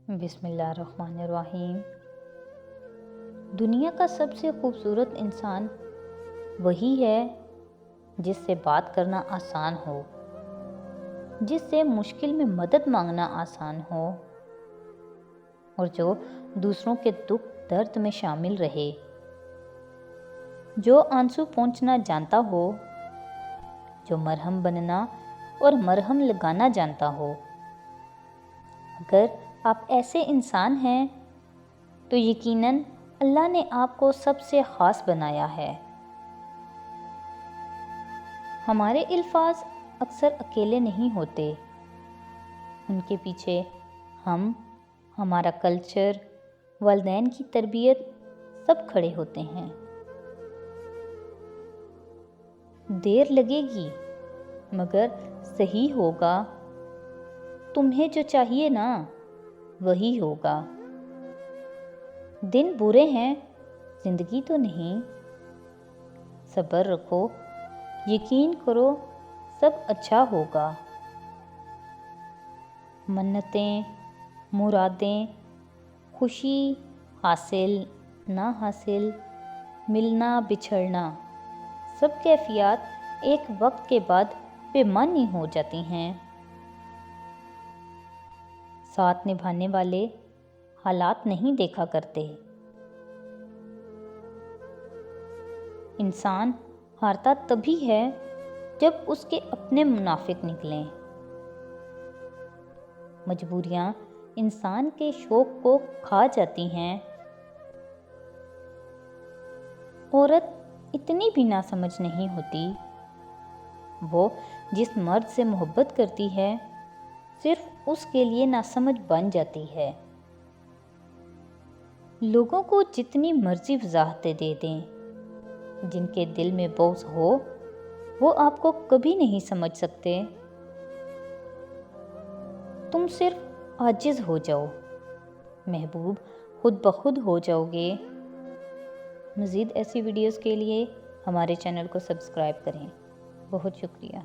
بسم اللہ الرحمن الرحیم۔ دنیا کا سب سے خوبصورت انسان وہی ہے جس سے بات کرنا آسان ہو، جس سے مشکل میں مدد مانگنا آسان ہو، اور جو دوسروں کے دکھ درد میں شامل رہے، جو آنسو پہنچنا جانتا ہو، جو مرہم بننا اور مرہم لگانا جانتا ہو۔ اگر آپ ایسے انسان ہیں تو یقیناً اللہ نے آپ کو سب سے خاص بنایا ہے۔ ہمارے الفاظ اکثر اکیلے نہیں ہوتے، ان کے پیچھے ہم، ہمارا کلچر، والدین کی تربیت سب کھڑے ہوتے ہیں۔ دیر لگے گی مگر صحیح ہوگا، تمہیں جو چاہیے نا وہی ہوگا۔ دن برے ہیں، زندگی تو نہیں، صبر رکھو، یقین کرو سب اچھا ہوگا۔ منتیں، مرادیں، خوشی حاصل نہ حاصل، ملنا بچھڑنا، سب کیفیات ایک وقت کے بعد بے معنی ہو جاتی ہیں۔ ساتھ نبھانے والے حالات نہیں دیکھا کرتے۔ انسان ہارتا تبھی ہے جب اس کے اپنے منافق نکلیں۔ مجبوریاں انسان کے شوق کو کھا جاتی ہیں۔ عورت اتنی بھی ناسمجھ نہیں ہوتی، وہ جس مرد سے محبت کرتی ہے صرف اس کے لیے ناسمجھ بن جاتی ہے۔ لوگوں کو جتنی مرضی وضاحتیں دے دیں، جن کے دل میں بغض ہو وہ آپ کو کبھی نہیں سمجھ سکتے۔ تم صرف عاجز ہو جاؤ، محبوب خود بخود ہو جاؤ گے۔ مزید ایسی ویڈیوز کے لیے ہمارے چینل کو سبسکرائب کریں۔ بہت شکریہ۔